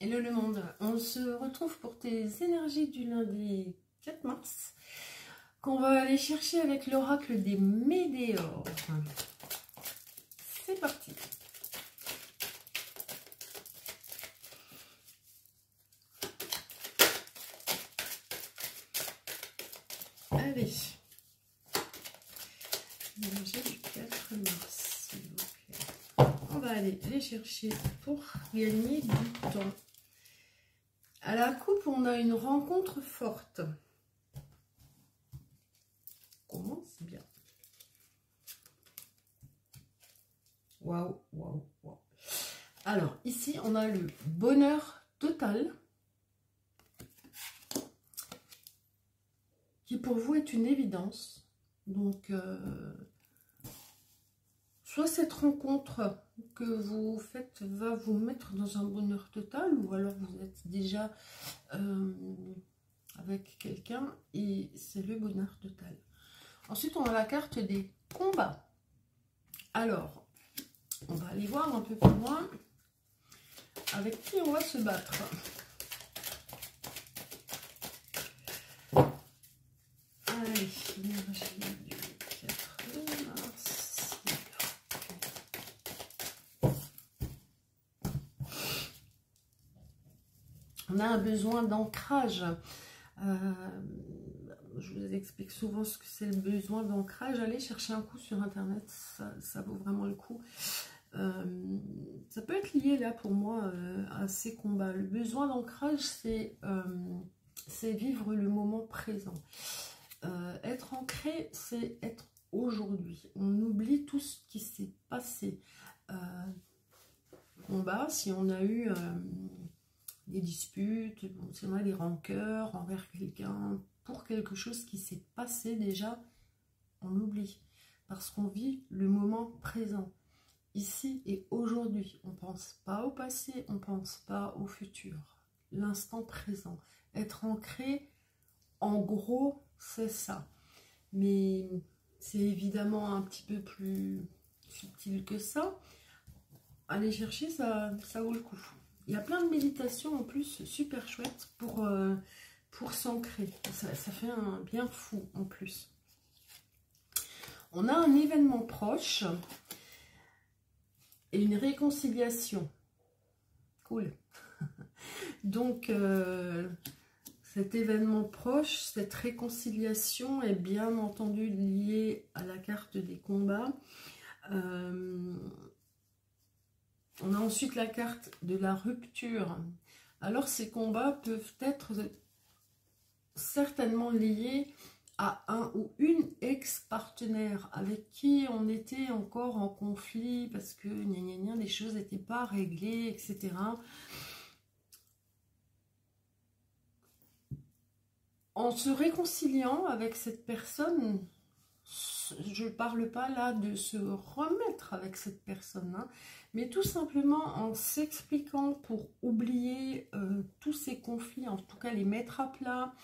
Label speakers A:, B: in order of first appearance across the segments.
A: Hello le monde, on se retrouve pour tes énergies du lundi 4 mars qu'on va aller chercher avec l'oracle des Médéores. C'est parti. Allez, énergie du 4 mars, s'il vous plaît. On va aller les chercher pour gagner du temps. À la coupe, on a une rencontre forte. Commence bien. Waouh, waouh, waouh. Alors, ici, on a le bonheur total, qui pour vous est une évidence. Donc, soit cette rencontre que vous faites va vous mettre dans un bonheur total, ou alors vous êtes déjà avec quelqu'un et c'est le bonheur total. Ensuite, on a la carte des combats. Alors, on va aller voir un peu plus loin avec qui on va se battre. Allez, l'énergie du 4 mars. On a un besoin d'ancrage. Je vous explique souvent ce que c'est le besoin d'ancrage. Allez chercher un coup sur internet, ça vaut vraiment le coup. Ça peut être lié là pour moi à ces combats. Le besoin d'ancrage, c'est vivre le moment présent. Être ancré, c'est être aujourd'hui. On oublie tout ce qui s'est passé. Combat, si on a eu des disputes, si on a des rancœurs envers quelqu'un, pour quelque chose qui s'est passé déjà, on oublie. Parce qu'on vit le moment présent, ici et aujourd'hui. On ne pense pas au passé, on ne pense pas au futur. L'instant présent. Être ancré, en gros, c'est ça. Mais c'est évidemment un petit peu plus subtil que ça. Aller chercher, ça vaut le coup. Il y a plein de méditations en plus super chouettes pour s'ancrer. Ça fait un bien fou en plus. On a un événement proche et une réconciliation. Cool. Donc, cet événement proche, cette réconciliation est bien entendu liée à la carte des combats. On a ensuite la carte de la rupture. Alors, ces combats peuvent être certainement liés à un ou une ex-partenaire avec qui on était encore en conflit parce que les choses n'étaient pas réglées, etc. En se réconciliant avec cette personne, je ne parle pas là de se remettre avec cette personne, hein, mais tout simplement en s'expliquant pour oublier tous ces conflits, en tout cas les mettre à plat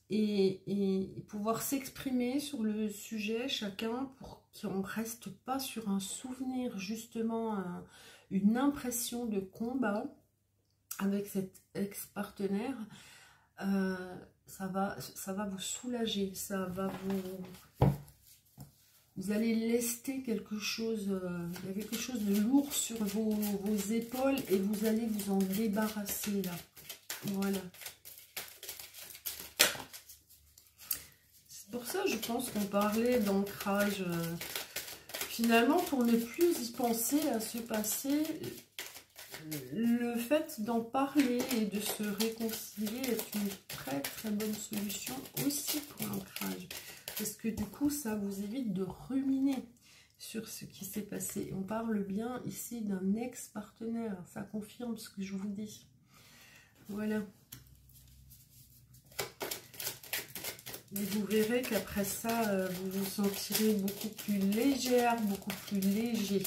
A: et pouvoir s'exprimer sur le sujet chacun pour qu'on ne reste pas sur un souvenir, justement une impression de combat avec cet ex-partenaire. Ça va vous soulager, ça va vous allez lester quelque chose, il y a quelque chose de lourd sur vos épaules et vous allez vous en débarrasser là. Voilà. C'est pour ça, je pense qu'on parlait d'ancrage. Finalement, pour ne plus y penser à ce passé, le fait d'en parler et de se réconcilier est une très très bonne solution aussi pour l'ancrage. Parce que du coup, ça vous évite de ruminer sur ce qui s'est passé. On parle bien ici d'un ex-partenaire. Ça confirme ce que je vous dis. Voilà. Et vous verrez qu'après ça, vous vous sentirez beaucoup plus légère, beaucoup plus léger.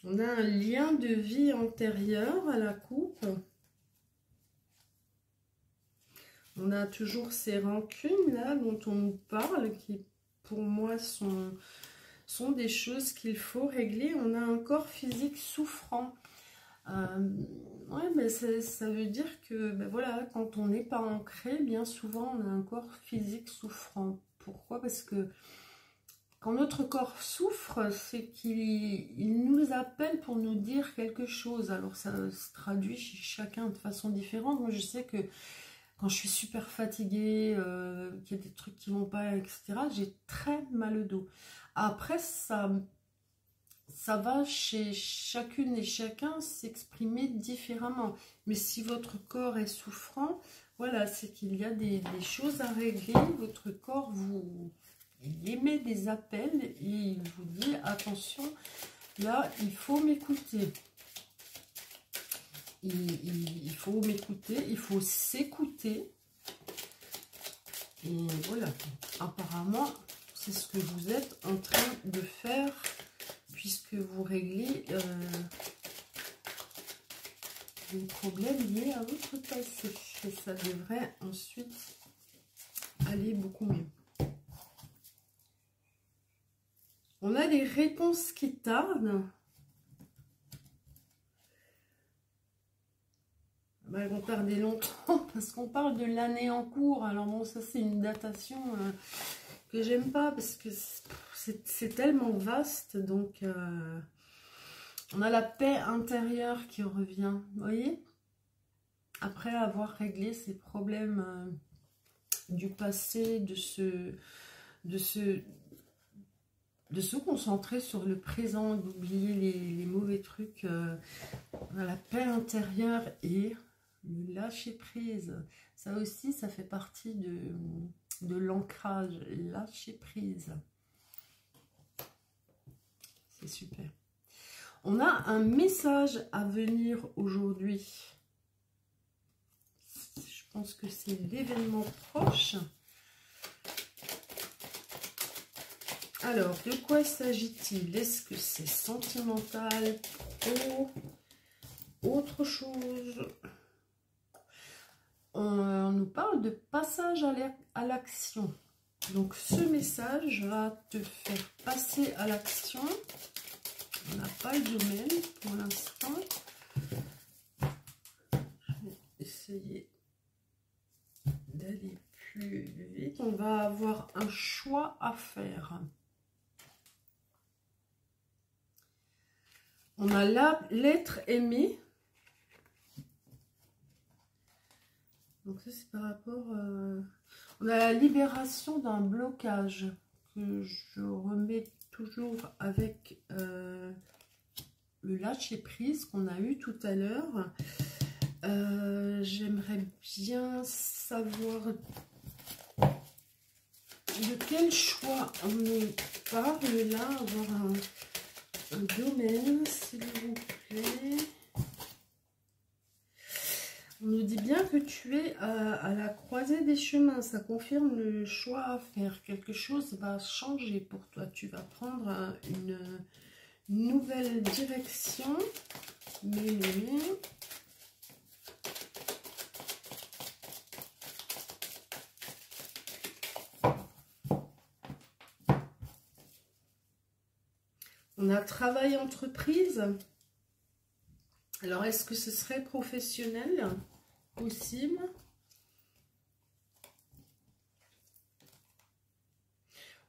A: On a un lien de vie antérieur à la coupe. On a toujours ces rancunes là dont on nous parle, qui pour moi sont sont des choses qu'il faut régler. On a un corps physique souffrant. Ouais, mais ça veut dire que ben voilà, quand on n'est pas ancré, bien souvent on a un corps physique souffrant. Pourquoi? Parce que quand notre corps souffre, c'est qu'il nous appelle pour nous dire quelque chose. Alors ça se traduit chez chacun de façon différente. Moi je sais que quand je suis super fatiguée, qu'il y a des trucs qui vont pas, etc., j'ai très mal au dos. Après, ça va chez chacune et chacun s'exprimer différemment. Mais si votre corps est souffrant, voilà, c'est qu'il y a des choses à régler. Votre corps il émet des appels et il vous dit attention, là, il faut m'écouter. Il faut m'écouter, il faut s'écouter. Et voilà, apparemment, c'est ce que vous êtes en train de faire, puisque vous réglez des problèmes liés à votre passé. Et ça devrait ensuite aller beaucoup mieux. On a des réponses qui tardent. Bah, elles vont tarder longtemps parce qu'on parle de l'année en cours. Alors bon, ça c'est une datation que j'aime pas parce que c'est tellement vaste. Donc on a la paix intérieure qui revient. Vous voyez? Après avoir réglé ces problèmes du passé, de se concentrer sur le présent, d'oublier les mauvais trucs. On a la paix intérieure et le lâcher prise. Ça aussi, ça fait partie de l'ancrage. Lâcher prise. C'est super. On a un message à venir aujourd'hui. Je pense que c'est l'événement proche. Alors, de quoi s'agit-il? Est-ce que c'est sentimental, pro, autre chose? On nous parle de passage à l'action. Donc, ce message va te faire passer à l'action. On n'a pas le domaine pour l'instant. Je vais essayer d'aller plus vite. On va avoir un choix à faire. On a l'être aimé. Donc ça c'est par rapport... on a la libération d'un blocage que je remets toujours avec le lâcher prise qu'on a eu tout à l'heure. J'aimerais bien savoir de quel choix on nous parle là, avoir un domaine, s'il vous plaît. On nous dit bien que tu es à la croisée des chemins. Ça confirme le choix à faire. Quelque chose va changer pour toi. Tu vas prendre une nouvelle direction. Mais on a travail entreprise. Alors, est-ce que ce serait professionnel? Possible.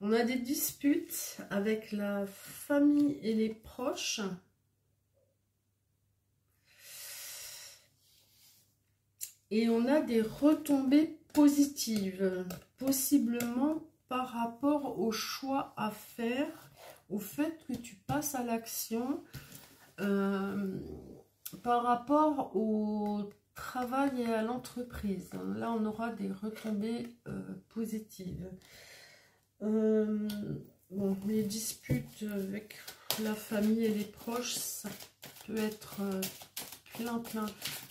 A: On a des disputes avec la famille et les proches. Et on a des retombées positives, possiblement par rapport au choix à faire, au fait que tu passes à l'action, par rapport au travail et à l'entreprise. Là, on aura des retombées positives. Bon, les disputes avec la famille et les proches, ça peut être plein.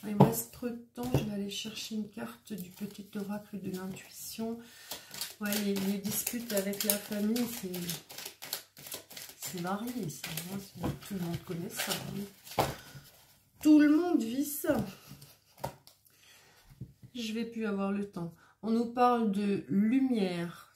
A: Il me reste peu de temps, je vais aller chercher une carte du petit oracle de l'intuition. Ouais, les disputes avec la famille, c'est varié, ça, hein, tout le monde connaît ça. Hein. Tout le monde vit ça. Je vais plus avoir le temps. On nous parle de lumière.